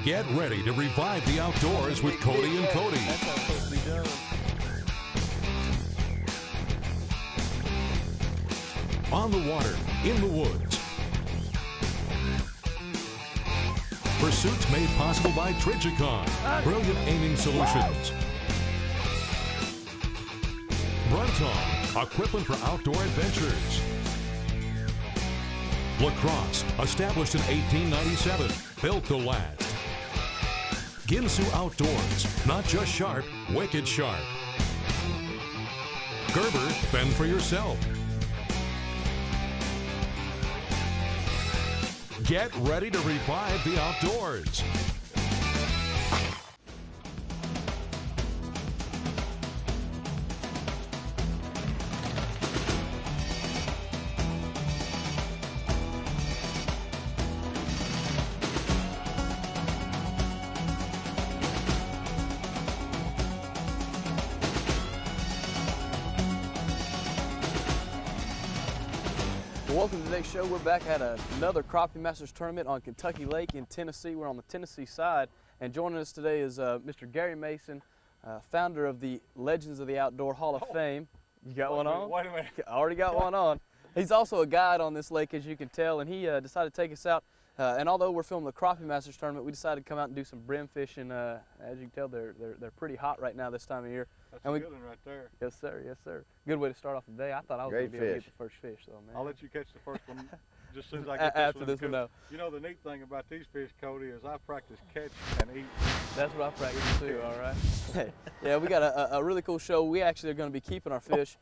Get ready to revive the outdoors with Cody and Cody. That's how it's supposed to be done. On the water, in the woods. Pursuits made possible by Trigicon, brilliant aiming solutions. Brunton, equipment for outdoor adventures. Lacrosse, established in 1897, built to last. Ginsu Outdoors, not just sharp, wicked sharp. Gerber, fend for yourself. Get ready to revive the outdoors. Welcome to today's show. We're back at another Crappie Masters tournament on Kentucky Lake in Tennessee. We're on the Tennessee side, and joining us today is Mr. Gary Mason, founder of the Legends of the Outdoor Hall of Fame. You got one on? Wait a minute. Already got one on. He's also a guide on this lake, as you can tell, and he decided to take us out. And although we're filming the Crappie Masters tournament, we decided to come out and do some brim fishing. As you can tell, they're pretty hot right now this time of year. That's a good one right there. Yes, sir. Yes, sir. Good way to start off the day. I thought I was going to be able to get the first fish, though, man. I'll let you catch the first one just as soon as I get after this one. No. You know, the neat thing about these fish, Cody, is I practice catch and eat. That's what I practice too. All right. Yeah, we got a really cool show. We actually are going to be keeping our fish.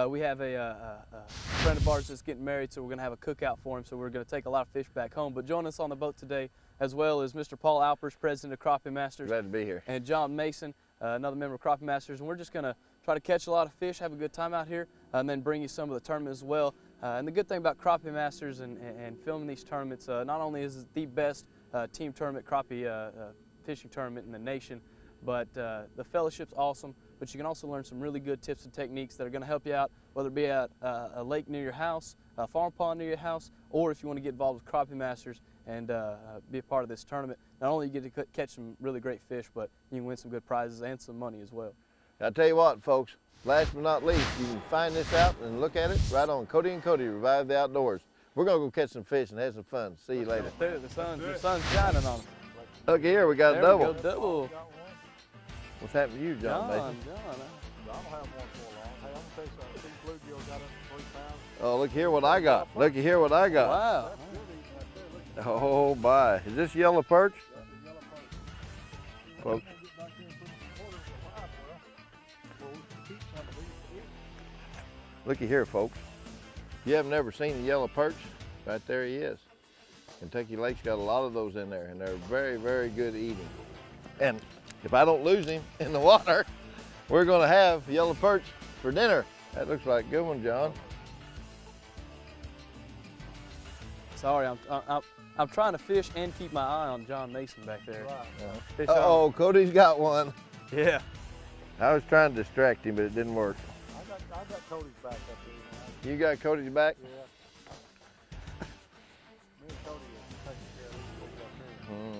We have a friend of ours that's getting married, so we're going to have a cookout for him. So we're going to take a lot of fish back home. But joining us on the boat today, as well as Mr. Paul Alpers, president of Crappie Masters. Glad to be here. And John Mason, another member of Crappie Masters. And we're just going to try to catch a lot of fish, have a good time out here, and then bring you some of the tournament as well. And the good thing about Crappie Masters and filming these tournaments, not only is it the best team tournament, crappie fishing tournament in the nation, but the fellowship's awesome. But you can also learn some really good tips and techniques that are going to help you out, whether it be at a lake near your house, a farm pond near your house, or if you want to get involved with Crappie Masters and be a part of this tournament. Not only you get to catch some really great fish, but you can win some good prizes and some money as well. I'll tell you what, folks, last but not least, you can find this out and look at it right on Cody and Cody, Revive the Outdoors. We're going to go catch some fish and have some fun. See you later. The sun's shining on us. Look here, we got a double. We go, double. What's happened to you, John Mason? I don't have one for long. Hey, I'm going to tell you something. These bluegill got up to 3 pounds. Oh, look here what I got. Look here what I got. Wow. Oh, my. Is this yellow perch? Folks. Looky here, folks. You haven't ever seen a yellow perch? Right there he is. Kentucky Lake's got a lot of those in there, and they're very, very good eating. And if I don't lose him in the water, we're gonna have yellow perch for dinner. That looks like a good one, John. Sorry, I'm trying to fish and keep my eye on John Mason back there. Right. Uh-oh, Cody's got one. Yeah. I was trying to distract him, but it didn't work. I got Cody's back up here. You got Cody's back? Yeah. Me and Cody are taking care of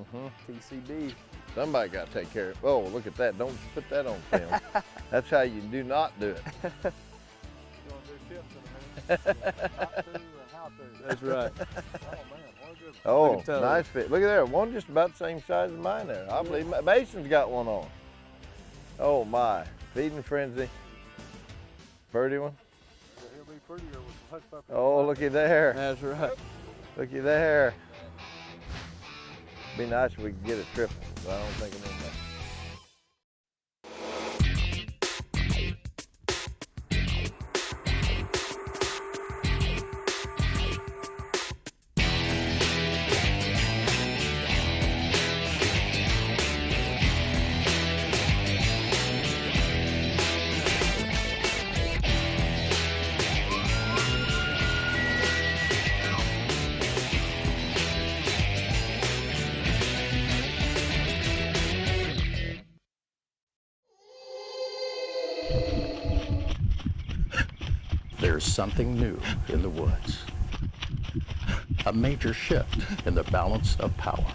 these up here. TCB. Somebody got to take care of it. Oh, look at that. Don't put that on film. That's how you do not do it. We're going to do tips in a minute. Not to and how to. That's right. Oh, man. What a good Oh, nice fit. Look at there. One just about the same size as mine there. I believe Mason's got one on. Oh, my. Feeding frenzy. Birdie one. He'll be prettier with the hush puppy. Oh, looky there. That's right. Looky there. Be nice if we could get a triple, but I don't think it is that. There's something new in the woods. A major shift in the balance of power.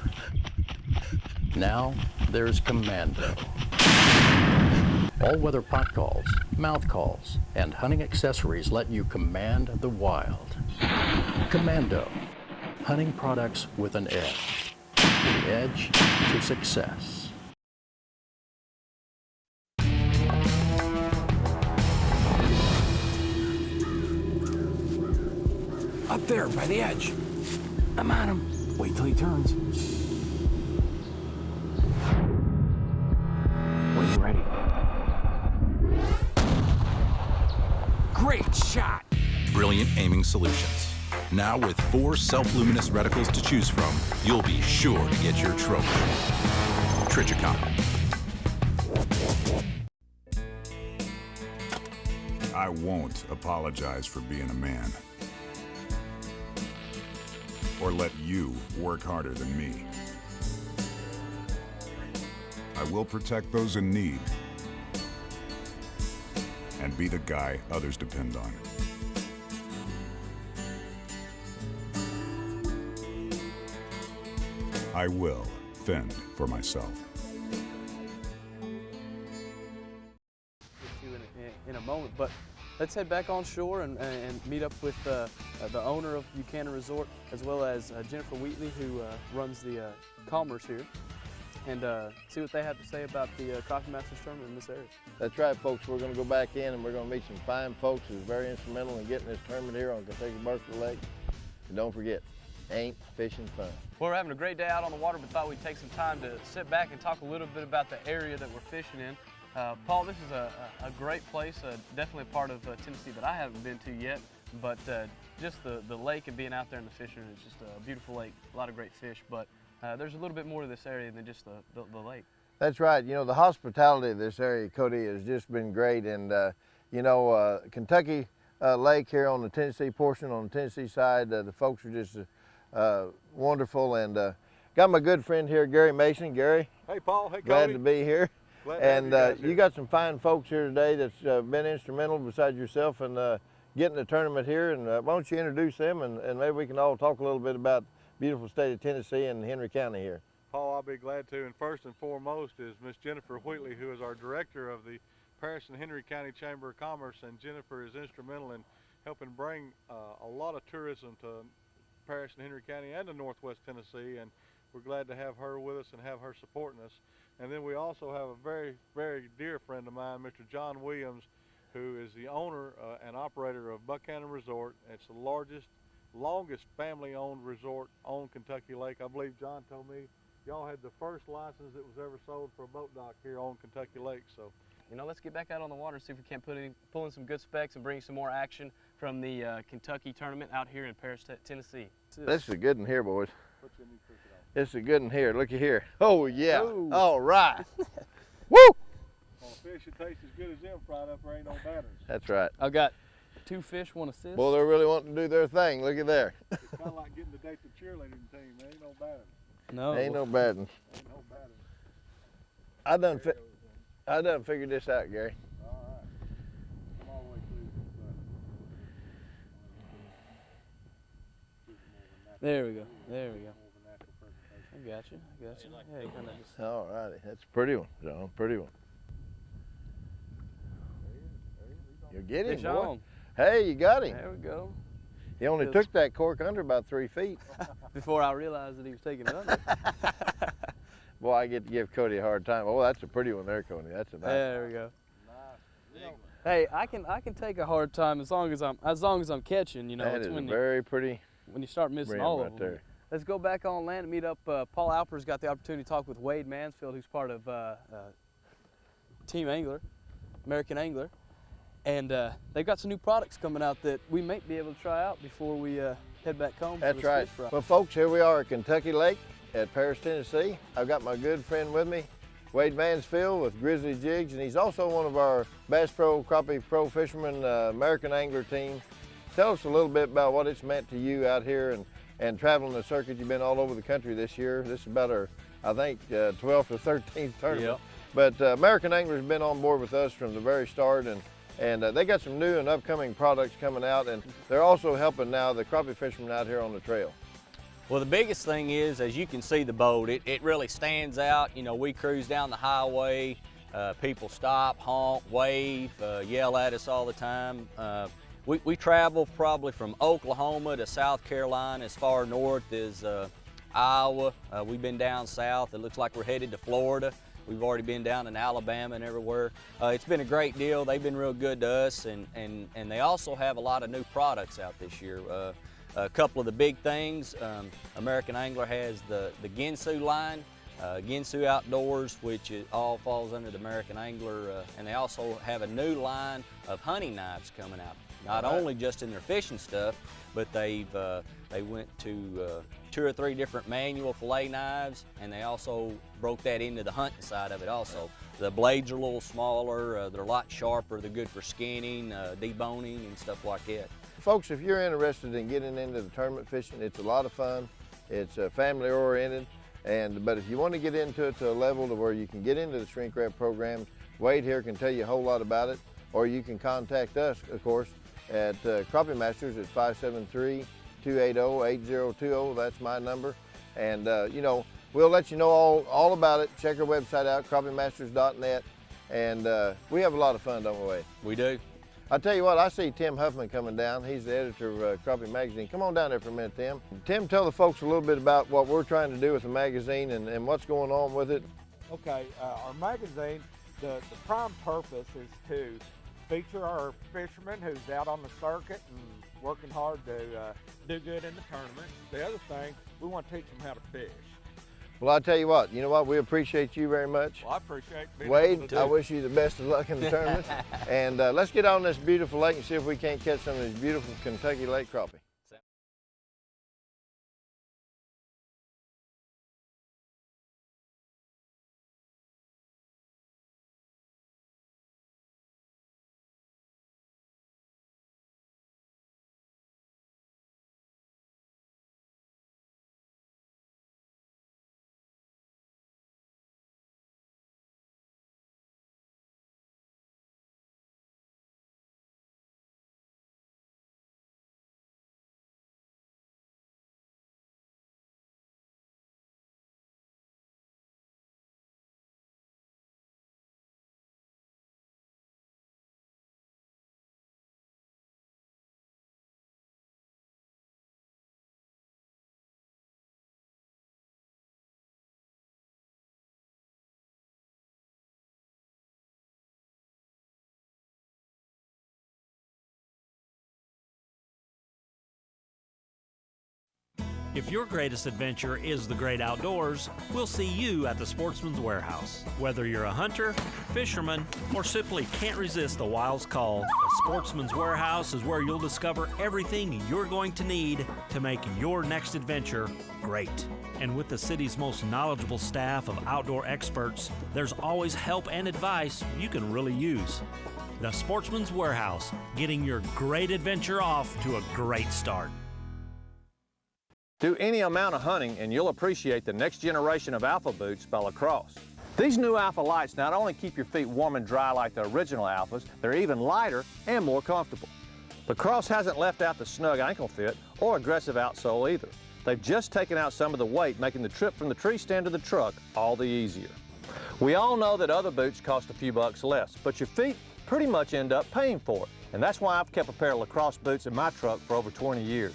Now there's Commando. All-weather pot calls, mouth calls, and hunting accessories let you command the wild. Commando, hunting products with an edge. The edge to success. Up there, by the edge. I'm on him. Wait till he turns. When you're ready. Great shot! Brilliant aiming solutions. Now with 4 self-luminous reticles to choose from, you'll be sure to get your trophy. Trichicon. I won't apologize for being a man. Or let you work harder than me. I will protect those in need and be the guy others depend on. I will fend for myself. Get you in a moment, but let's head back on shore and meet up with the owner of Buchanan Resort, as well as Jennifer Wheatley, who runs the commerce here, and see what they have to say about the Crappie Masters tournament in this area. That's right, folks. We're going to go back in and we're going to meet some fine folks who's very instrumental in getting this tournament here on Kentucky Berkeley Lake. And don't forget, ain't fishing fun. Well, we're having a great day out on the water, but thought we'd take some time to sit back and talk a little bit about the area that we're fishing in. Paul, this is a great place, definitely a part of Tennessee that I haven't been to yet, but just the lake and being out there in the fishing, it's just a beautiful lake, a lot of great fish, but there's a little bit more to this area than just the lake. That's right. You know, the hospitality of this area, Cody, has just been great. And, you know, Kentucky Lake here on the Tennessee portion, on the Tennessee side, the folks are just wonderful. And got my good friend here, Gary Mason. Gary. Hey, Paul. Hey, Cody. Glad to be here. Glad to have you guys here. You got some fine folks here today that's been instrumental besides yourself in getting the tournament here. And why don't you introduce them and maybe we can all talk a little bit about beautiful state of Tennessee and Henry County here. Paul, I'll be glad to. And first and foremost is Miss Jennifer Wheatley, who is our director of the Paris and Henry County Chamber of Commerce. And Jennifer is instrumental in helping bring a lot of tourism to Paris and Henry County and to Northwest Tennessee. And we're glad to have her with us and have her supporting us. And then we also have a very, very dear friend of mine, Mr. John Williams, who is the owner and operator of Buchanan Resort. It's the longest family-owned resort on Kentucky Lake. I believe John told me y'all had the first license that was ever sold for a boat dock here on Kentucky Lake. So, you know, let's get back out on the water and see if we can't pull in some good specs and bring some more action from the Kentucky tournament out here in Paris, Tennessee. This is a good one here, boys. put your new cricket on. This is a good one here. Looky here. Oh, yeah. Ooh. All right. Woo! On a fish that tastes as good as them fried up, there ain't no batteries. That's right. I've got 2 fish, 1 assist. Well, they're really wanting to do their thing. Look at there. It's kind of like getting to date the cheerleading team. There ain't no batteries. No. Ain't no bad one. Ain't no batteries. I done figured this out, Gary. All right. Come all the way through. There we go. There we go. I got you. I got you. Yeah, you kind of just. All righty. That's a pretty one, John. Pretty one. You get him, Fish boy. on. Hey, you got him. There we go. He only Feels- took that cork under about 3 feet. Before I realized that he was taking it under. Boy, I get to give Cody a hard time. Oh, that's a pretty one there, Cody. That's a nice There we go. Nice. Hey, I can take a hard time as long as I'm catching. You know, That it's is a when very pretty you start missing rim all right of them. there. Let's go back on land and meet up. Paul Alper's got the opportunity to talk with Wade Mansfield, who's part of Team Angler, American Angler. And they've got some new products coming out that we might be able to try out before we head back home. That's for this right. fish fry. Well, folks, here we are at Kentucky Lake at Paris, Tennessee. I've got my good friend with me, Wade Mansfield with Grizzly Jigs, and he's also one of our Bass Pro, Crappie Pro fishermen, American Angler team. Tell us a little bit about what it's meant to you out here and traveling the circuit. You've been all over the country this year. This is about our, I think, 12th or 13th tournament. Yep. But American Angler's been on board with us from the very start, and they got some new and upcoming products coming out, and they're also helping now the crappie fishermen out here on the trail. Well, the biggest thing is, as you can see the boat, it really stands out. You know, we cruise down the highway, people stop, honk, wave, yell at us all the time. We travel probably from Oklahoma to South Carolina, as far north as Iowa. We've been down south. It looks like we're headed to Florida. We've already been down in Alabama and everywhere. It's been a great deal. They've been real good to us, and they also have a lot of new products out this year. A couple of the big things, American Angler has the Ginsu line, Ginsu Outdoors, which all falls under the American Angler, and they also have a new line of hunting knives coming out. Not only just in their fishing stuff, but they went to 2 or 3 different manual fillet knives, and they also broke that into the hunting side of it also. The blades are a little smaller, they're a lot sharper, they're good for skinning, deboning, and stuff like that. Folks, if you're interested in getting into the tournament fishing, it's a lot of fun. It's family oriented, but if you want to get into it to a level to where you can get into the shrink wrap programs, Wade here can tell you a whole lot about it, or you can contact us, of course, at Crappie Masters at 573-280-8020. That's my number. And, you know, we'll let you know all about it. Check our website out, crappiemasters.net. And we have a lot of fun, don't we, Wade? We do. I'll tell you what, I see Tim Huffman coming down. He's the editor of Crappie Magazine. Come on down there for a minute, Tim. Tim, tell the folks a little bit about what we're trying to do with the magazine and what's going on with it. Okay, our magazine, the prime purpose is to feature our fishermen who's out on the circuit and working hard to do good in the tournament. The other thing, we want to teach them how to fish. Well, I'll tell you what, we appreciate you very much. Well, I appreciate being Wade, able to I do. wish you the best of luck in the tournament. And let's get on this beautiful lake and see if we can't catch some of these beautiful Kentucky lake crappie. If your greatest adventure is the great outdoors, we'll see you at the Sportsman's Warehouse. Whether you're a hunter, fisherman, or simply can't resist the wild's call, the Sportsman's Warehouse is where you'll discover everything you're going to need to make your next adventure great. And with the city's most knowledgeable staff of outdoor experts, there's always help and advice you can really use. The Sportsman's Warehouse, getting your great adventure off to a great start. Do any amount of hunting and you'll appreciate the next generation of Alpha boots by Lacrosse. These new Alpha Lights not only keep your feet warm and dry like the original Alphas, they're even lighter and more comfortable. Lacrosse hasn't left out the snug ankle fit or aggressive outsole either. They've just taken out some of the weight, making the trip from the tree stand to the truck all the easier. We all know that other boots cost a few bucks less, but your feet pretty much end up paying for it. And that's why I've kept a pair of Lacrosse boots in my truck for over 20 years.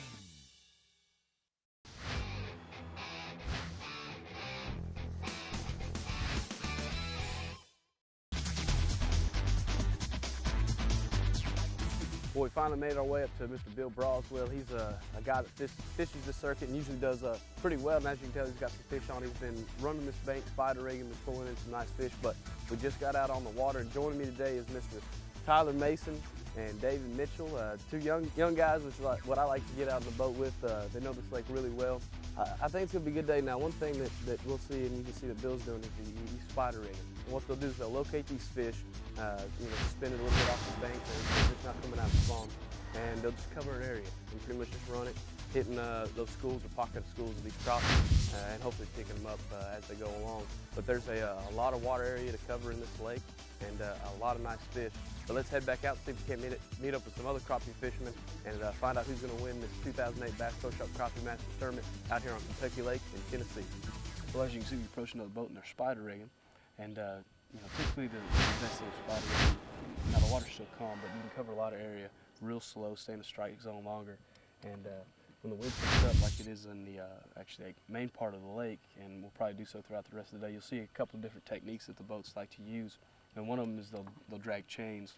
Well, we finally made our way up to Mr. Bill Broswell. He's a guy that fishes the circuit and usually does pretty well. And as you can tell, he's got some fish on. He's been running this bank, spider rigging, been pulling in some nice fish. But we just got out on the water. And joining me today is Mr. Tyler Mason and David Mitchell, two young guys, which is what I like to get out on the boat with. They know this lake really well. I think it's gonna be a good day. Now, one thing that we'll see, and you can see that Bill's doing, is he's spider rigging. And what they'll do is they'll locate these fish, spin it a little bit off the bank so it's not coming out of the spawn, and they'll just cover an area and pretty much just run it. hitting those schools or pocket of schools of these crops and hopefully picking them up as they go along. But there's a lot of water area to cover in this lake and a lot of nice fish. But let's head back out, see if we can't meet up with some other crappie fishermen and find out who's going to win this 2008 Bass Pro Shop Crappie Masters Tournament out here on Kentucky Lake in Tennessee. Well, as you can see, we're approaching another boat and they're spider rigging. And you know, typically the best thing with spider rigging, now the water's still calm, but you can cover a lot of area real slow, stay in the strike zone longer. And when the wind picks up like it is in the actually main part of the lake, and we'll probably do so throughout the rest of the day, you'll see a couple of different techniques that the boats like to use. And one of them is they'll drag chains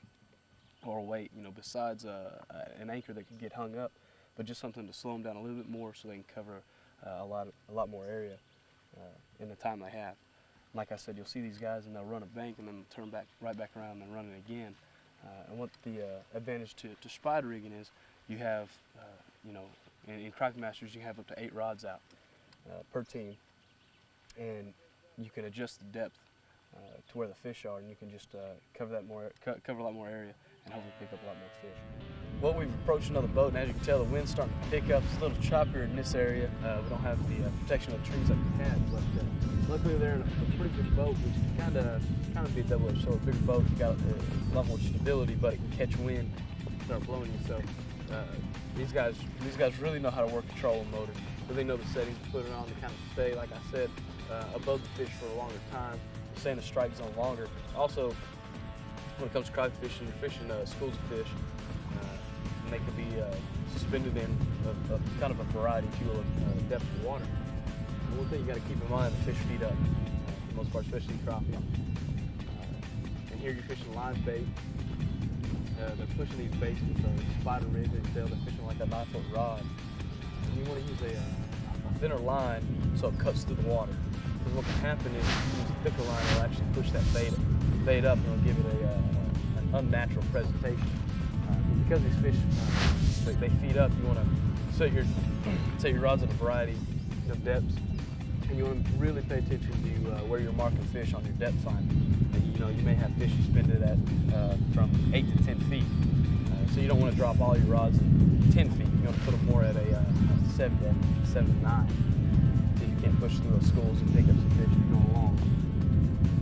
or weight, you know, besides an anchor that can get hung up, but just something to slow them down a little bit more so they can cover a lot more area in the time they have. Like I said, you'll see these guys and they'll run a bank and then turn right back around and run it again. And what the advantage to spider rigging is, you have, you know, in Crappie Masters you have up to 8 rods out per team, and you can adjust the depth to where the fish are, and you can just cover a lot more area and hopefully pick up a lot more fish. Well, we've approached another boat, and as you can tell, the wind's starting to pick up. It's a little choppier in this area. We don't have the protection of the trees like we had, but luckily they're in a pretty big boat, which is kind of be a double-edged sword. A bigger boat, you got a lot more stability, but it can catch wind and start blowing you. So these guys really know how to work the trolling motor. Really know the settings to put it on to kind of stay, like I said, above the fish for a longer time, stay in the strike zone longer. Also, when it comes to crappie fishing, you're fishing schools of fish, and they can be suspended in kind of a variety, if you will, of depth of water. And one thing you got to keep in mind, the fish feed up, for the most part, especially crappie. And here you're fishing live bait. They're pushing these baits with a spider rig. They're fishing like a 9-foot rod. And you want to use a thinner line so it cuts through the water. Because what can happen is, if you use a thicker line, it'll actually push that bait up and it'll give it an unnatural presentation. Because these fish, they feed up, you want to set your rods at a variety of depths, and you want to really pay attention to where you're marking fish on your depth finder. And you know, you may have fish suspended at from 8 to 10 feet, so you don't want to drop all your rods at 10 feet. You want to put them more at a 7 to 9, so you can push through those schools and pick up some fish as you go along.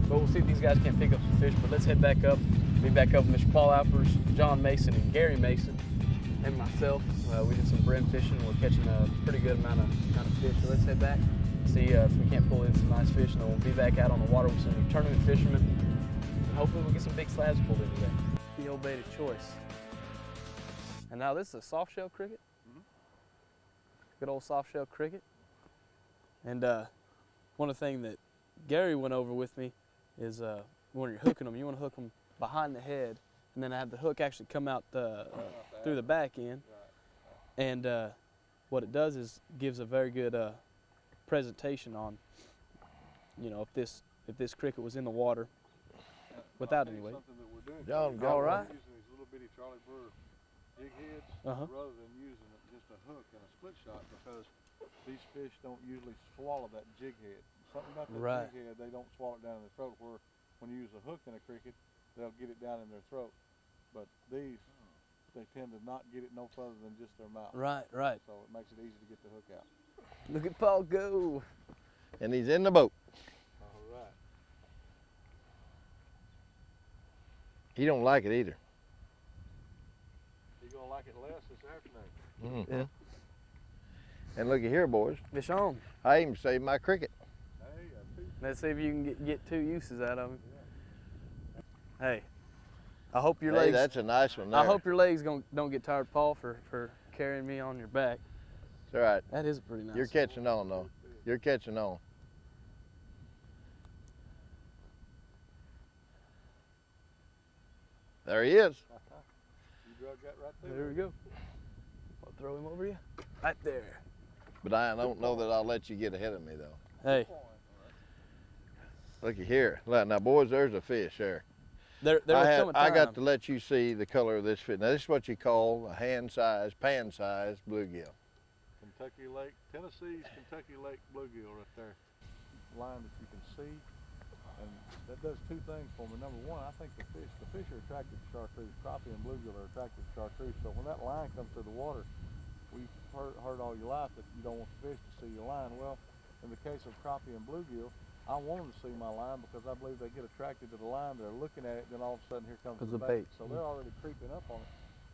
But we'll see if these guys can't pick up some fish. But let's head back up. Be back up with Mr. Paul Alpers, John Mason, and Gary Mason, and myself. We did some brim fishing. We're catching a pretty good amount of fish. So let's head back, see if we can't pull in some nice fish, and then we'll be back out on the water with some tournament fishermen, and hopefully we'll get some big slabs pulled in today. The old bait of choice. And now this is a soft shell cricket. Good old soft shell cricket. And one of the things that Gary went over with me is when you're hooking them, you want to hook them behind the head, and then have the hook actually come out through the back end. And what it does is gives a very good presentation on, you know, if this cricket was in the water without any weight. Something that we're doing. John, All right. Using these little bitty Charlie Brewer jig heads rather than using just a hook and a split shot, because these fish don't usually swallow that jig head. Something about that jig head, they don't swallow it down in their throat, where when you use a hook in a cricket, they'll get it down in their throat. But these, they tend to not get it no further than just their mouth. Right. So it makes it easy to get the hook out. Look at Paul go. And he's in the boat. All right. He don't like it either. You're going to like it less this afternoon. Yeah. And looky here, boys. Fish on. I even saved my cricket. Hey, Let's see if you can get 2 uses out of him. Yeah. Hey, I hope your legs. That's a nice one there. I hope your legs don't get tired, Paul, for carrying me on your back. It's all right. That is a pretty nice. You're catching on though. You're catching on. There he is. You drug that right there. There we go. I'll throw him over you. Right there. But I don't know that I'll let you get ahead of me though. Hey. Looky here. Look, now boys, there's a fish there. I got to let you see the color of this fish. Now this is what you call a hand-sized, pan-sized bluegill. Kentucky Lake, Tennessee's Kentucky Lake bluegill right there. Line that you can see. And that does 2 things for me. Number one, I think the fish are attracted to chartreuse. Crappie and bluegill are attracted to chartreuse. So when that line comes through the water, we heard all your life that you don't want the fish to see your line. Well, in the case of crappie and bluegill, I want them to see my line because I believe they get attracted to the line. They're looking at it, then all of a sudden here comes the bait. So they're already creeping up on it.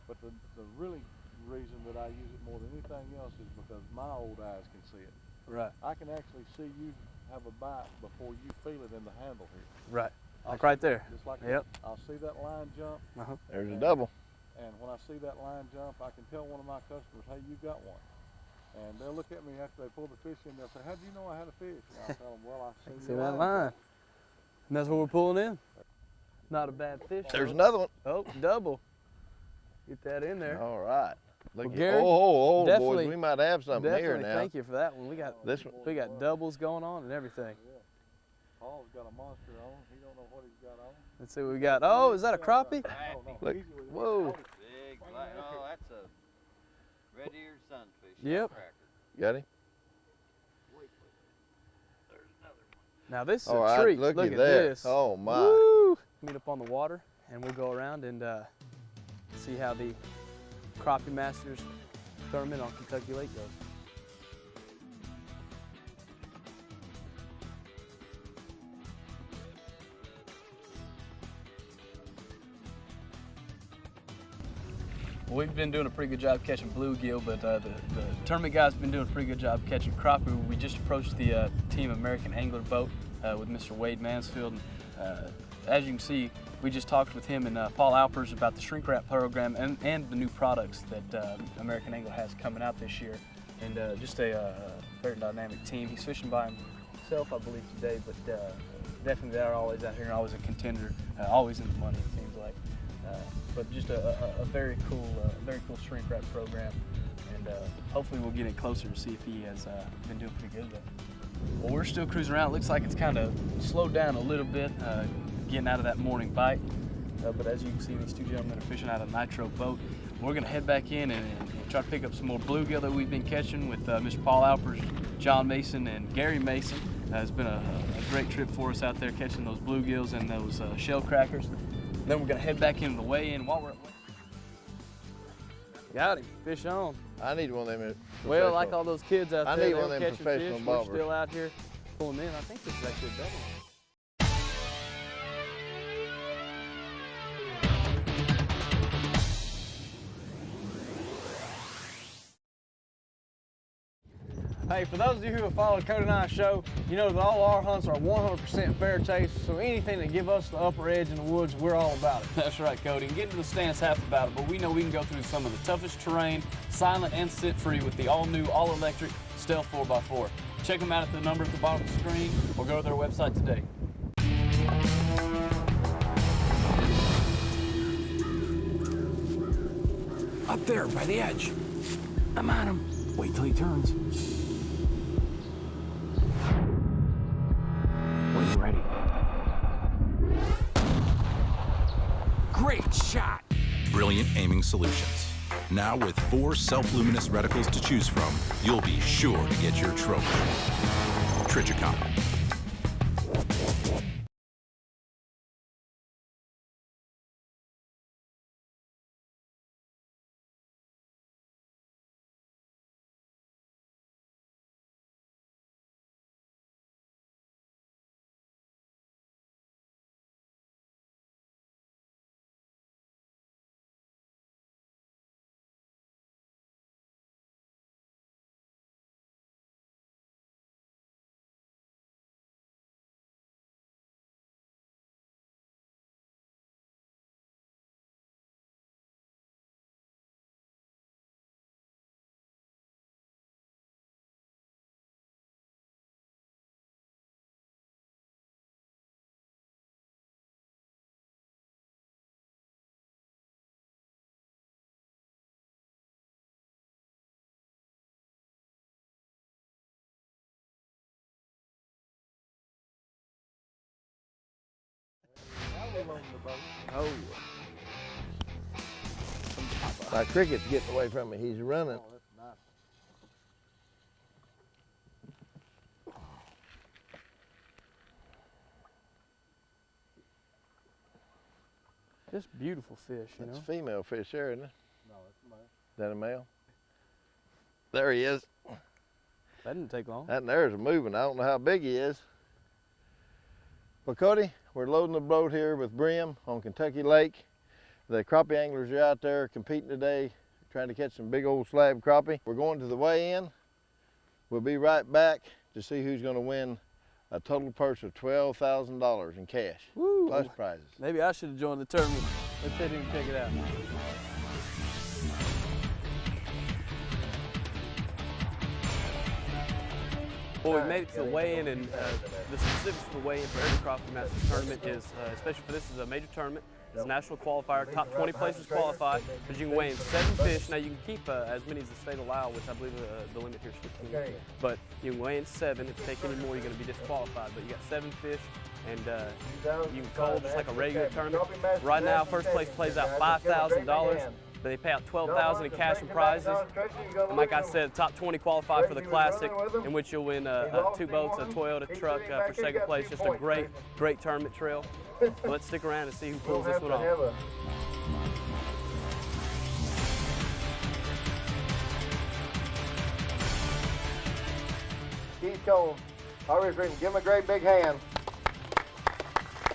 But the really reason that I use it more than anything else is because my old eyes can see it. Right. I can actually see you have a bite before you feel it in the handle here. Right. Like right there. Just like yep. that. I'll see that line jump. There's a double. And when I see that line jump, I can tell one of my customers, hey, you got one. And they'll look at me after they pull the fish in, they'll say, how do you know I had a fish? And I'll tell them, well, I see that line. And that's what we're pulling in. Not a bad fish. There's another one. Oh, double. Get that in there. All right. Look well, at Gary, boys, we might have something here now. Thank you for that one. We got doubles going on and everything. Yeah. Paul's got a monster on. He don't know what he's got on. Let's see what we got. Oh, is that a crappie? Look. Whoa. Big, oh, that's a red-eared sunfish. Yep. Got him? Now this is all a right, treat. Look at this. Oh my. Woo. Meet up on the water and we'll go around and see how the Crappie Masters tournament on Kentucky Lake goes. We've been doing a pretty good job catching bluegill, but the tournament guys have been doing a pretty good job catching crappie. We just approached the Team American Angler boat with Mr. Wade Mansfield. As you can see, we just talked with him and Paul Alpers about the shrink wrap program and the new products that American Angler has coming out this year. And just a very dynamic team. He's fishing by himself, I believe, today, but definitely they're always out here and always a contender, always in the money, it seems like. But just a very cool shrink wrap program, and hopefully we'll get it closer to see if he has been doing pretty good with it. Well, we're still cruising around. It looks like it's kind of slowed down a little bit, getting out of that morning bite. But as you can see, these two gentlemen are fishing out of a nitro boat. We're going to head back in and try to pick up some more bluegill that we've been catching with Mr. Paul Alpers, John Mason, and Gary Mason. It's been a great trip for us out there catching those bluegills and those shell crackers. Then we're gonna head back into the weigh-in while we're. Got him, fish on. I need one of them. Well, like all those kids out there, one of them catching professional fish. bobbers. We're still out here pulling in. I think this is actually a double. Hey, for those of you who have followed Cody and I's show, you know that all our hunts are 100% fair chase, so anything that give us the upper edge in the woods, we're all about it. That's right, Cody. And getting to the stand's half the battle, but we know we can go through some of the toughest terrain, silent and sit-free with the all-new, all-electric Stealth 4x4. Check them out at the number at the bottom of the screen, or go to their website today. Up there, by the edge. I'm on him. Wait till he turns. When you're ready. Great shot! Brilliant aiming solutions. Now with 4 self-luminous reticles to choose from, you'll be sure to get your trophy. Trichicon. Oh, yeah. My cricket's getting away from me. He's running. Oh, that's nice. Just beautiful fish, you know? That's female fish there, isn't it? No, that's a male. Is that a male? There he is. That didn't take long. That there's moving. I don't know how big he is. Well, Cody, we're loading the boat here with brim on Kentucky Lake. The crappie anglers are out there competing today, trying to catch some big old slab crappie. We're going to the weigh-in. We'll be right back to see who's going to win a total purse of $12,000 in cash, plus prizes. Maybe I should have joined the tournament. Let's see if we can check it out. Well, we made it to the weigh-in, and the specifics of the weigh-in for every Crappie Masters tournament is, especially for this is a major tournament, it's a national qualifier. Top 20 places qualify, but you can weigh in 7 fish. Now you can keep as many as the state allow, which I believe the limit here is 15. But you can weigh in 7. If you take any more, you're going to be disqualified. But you got 7 fish, and you can call just like a regular tournament. Right now, first place plays out $5,000. But they pay out $12,000 in cash and prizes. And like I said, top 20 qualify for the Classic, in which you'll win 2 boats, a Toyota truck for second place. Just a great tournament trail. So let's stick around and see who pulls this one off. Keith Cole, always written, give him a great big hand.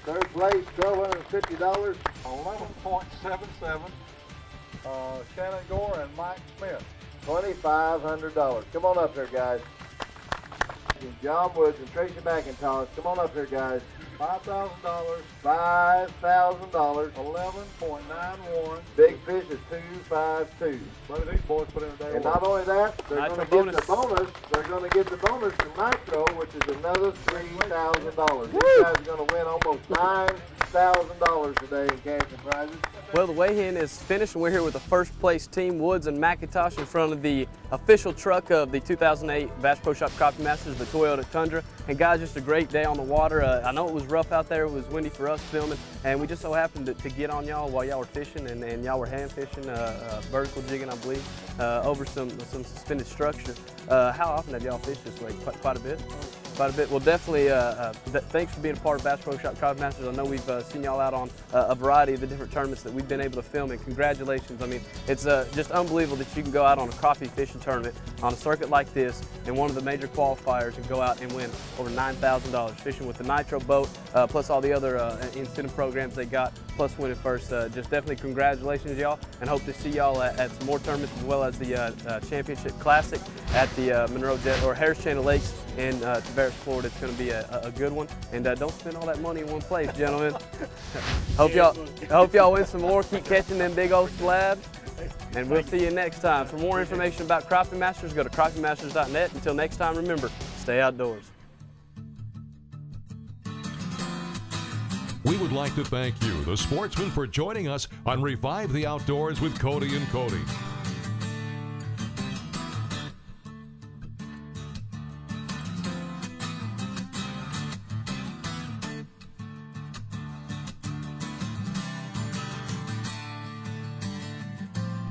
Third place, $1,250. 11.77. Shannon Gore and Mike Smith. $2,500. Come on up here, guys. John Woods and Tracy McIntosh. Come on up here, guys. $5,000. $5,000. 11.91. Big fish is 252. Look at these boys put in a day. And not only that, they're going to get the bonus. They're going to get the bonus from Nitro, which is another $3,000. These guys are going to win almost $9,000 today in cash and prizes. Well, the weigh-in is finished, and we're here with the first place team, Woods and McIntosh, in front of the official truck of the 2008 Bass Pro Shop Crappie Masters, the Toyota Tundra. And guys, just a great day on the water. I know it was rough out there. It was windy for us filming, and we just so happened to get on y'all while y'all were fishing, and y'all were hand fishing, vertical jigging, I believe, over some suspended structure. How often have y'all fished this way? Quite a bit? Quite a bit. Well, definitely, thanks for being a part of Bass Pro Shop Crappie Masters. I know we've seen y'all out on a variety of the different tournaments that we've been able to film, and congratulations. I mean, it's just unbelievable that you can go out on a crappie fishing tournament on a circuit like this in one of the major qualifiers and go out and win over $9,000 fishing with the Nitro boat, plus all the other incentive programs they got, plus winning first. Just definitely congratulations, y'all, and hope to see y'all at some more tournaments, as well as the Championship Classic at the Monroe or Harris Channel Lakes in Tavares, Florida. It's going to be a good one, and don't spend all that money in one place, gentlemen. Hope y'all win some more. Keep catching them big old slabs, and we'll see you next time. For more information about Crappie Masters, go to crappiemasters.net. Until next time, remember, stay outdoors. We would like to thank you, the sportsmen, for joining us on Revive the Outdoors with Cody and Cody.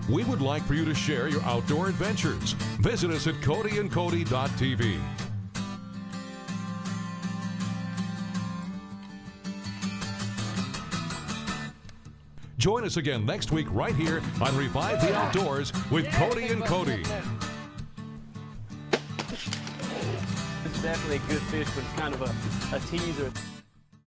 We would like for you to share your outdoor adventures. Visit us at codyandcody.tv. Join us again next week right here on Revive the Outdoors with Cody and Cody. This is definitely a good fish, but it's kind of a teaser.